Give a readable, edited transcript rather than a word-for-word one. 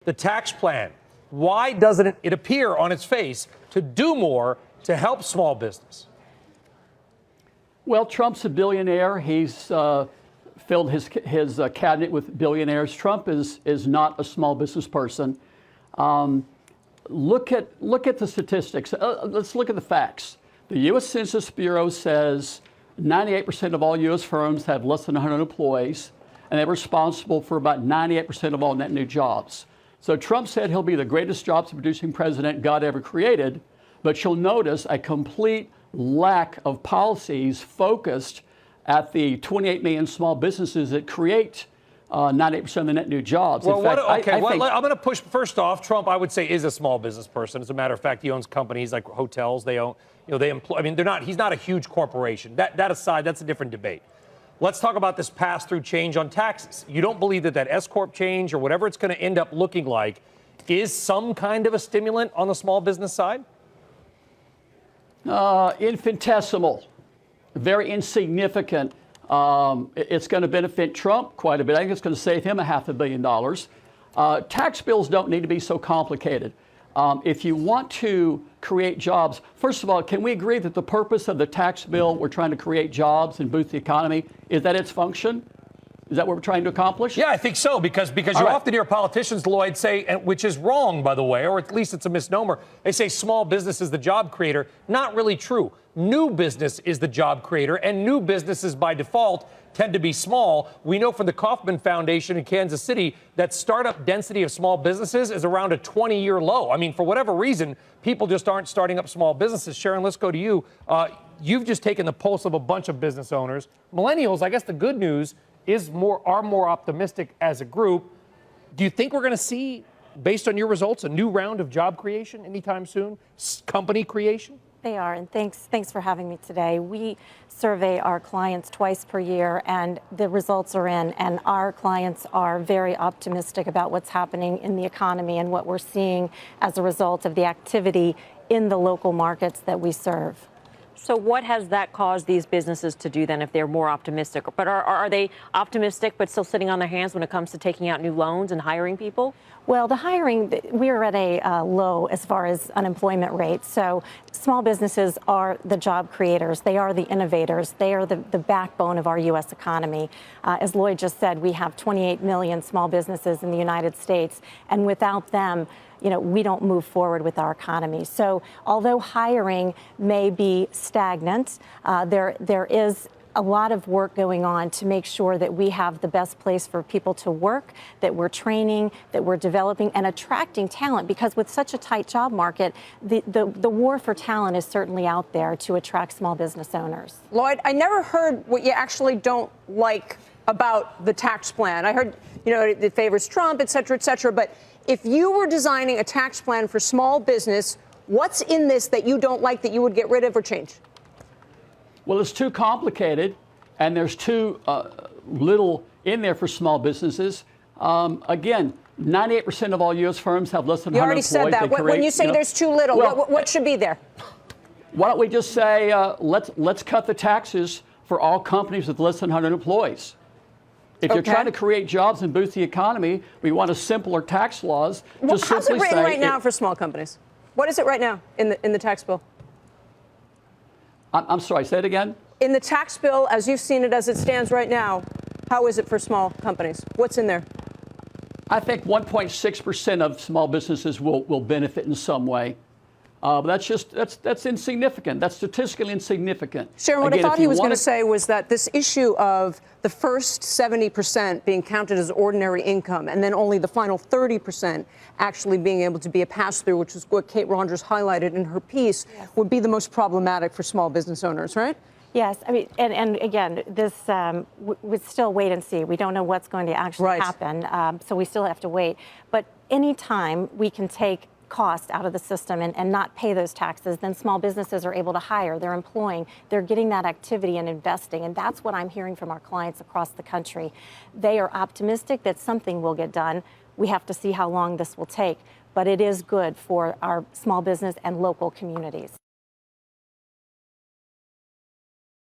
the tax plan. Why doesn't it appear on its face to do more to help small business? Well, Trump's a billionaire. He's filled his cabinet with billionaires. Trump is not a small business person. Look at the statistics. Let's look at the facts. The U.S. Census Bureau says 98% of all U.S. firms have less than 100 employees, and they're responsible for about 98% of all net new jobs. So Trump said he'll be the greatest jobs-producing president God ever created, but you'll notice a complete lack of policies focused at the 28 million small businesses that create 98% of the net new jobs. Well, in fact, I'm going to push. First off, Trump, I would say, is a small business person. As a matter of fact, he owns companies like hotels. They own, they employ. I mean, he's not a huge corporation. That aside, that's a different debate. Let's talk about this pass-through change on taxes. You don't believe that S-corp change or whatever it's going to end up looking like is some kind of a stimulant on the small business side? Infinitesimal, very insignificant. It's going to benefit Trump quite a bit. I think it's going to save him $500 million. Tax bills don't need to be so complicated. If you want to create jobs, first of all, can we agree that the purpose of the tax bill, we're trying to create jobs and boost the economy, is that its function? Is that what we're trying to accomplish? Yeah, I think so, because you often hear politicians, Lloyd, say, and which is wrong, by the way, or at least it's a misnomer, they say small business is the job creator. Not really true. New business is the job creator, and new businesses by default tend to be small. We know from the Kauffman Foundation in Kansas City that startup density of small businesses is around a 20-year low. I mean, for whatever reason, people just aren't starting up small businesses. Sharon, let's go to you. You've just taken the pulse of a bunch of business owners. Millennials, I guess the good news is are more optimistic as a group. Do you think we're going to see, based on your results, a new round of job creation anytime soon? Company creation? They are, and thanks for having me today. We survey our clients twice per year, and the results are in, and our clients are very optimistic about what's happening in the economy and what we're seeing as a result of the activity in the local markets that we serve. So what has that caused these businesses to do then if they're more optimistic? But are they optimistic but still sitting on their hands when it comes to taking out new loans and hiring people? Well, the hiring, we're at a low as far as unemployment rate. So small businesses are the job creators. They are the innovators. They are the backbone of our U.S. economy. As Lloyd just said, we have 28 million small businesses in the United States. And without them, we don't move forward with our economy. So although hiring may be stagnant, there is a lot of work going on to make sure that we have the best place for people to work, that we're training, that we're developing and attracting talent, because with such a tight job market, the war for talent is certainly out there to attract small business owners. Lloyd, I never heard what you actually don't like about the tax plan. I heard, it favors Trump, et cetera, but if you were designing a tax plan for small business, what's in this that you don't like that you would get rid of or change? Well, it's too complicated, and there's too little in there for small businesses. Again, 98% of all U.S. firms have less than 100 employees. You already said that. When you say there's too little, what should be there? Why don't we just say, let's cut the taxes for all companies with less than 100 employees? If you're trying to create jobs and boost the economy, we want a simpler tax laws. How's it written right now for small companies? What is it right now in the tax bill? I'm sorry, say it again? In the tax bill, as you've seen it as it stands right now, how is it for small companies? What's in there? I think 1.6% of small businesses will benefit in some way. But that's insignificant. That's statistically insignificant. Sharon, what I thought he was going to say was that this issue of the first 70% being counted as ordinary income and then only the final 30% actually being able to be a pass-through, which is what Kate Rogers highlighted in her piece, would be the most problematic for small business owners, right? Yes, I mean, and again, this we still wait and see. We don't know what's going to actually happen, so we still have to wait. But any time we can take cost out of the system and not pay those taxes, then small businesses are able to hire, they're employing, they're getting that activity and investing. And that's what I'm hearing from our clients across the country. They are optimistic that something will get done. We have to see how long this will take, but it is good for our small business and local communities.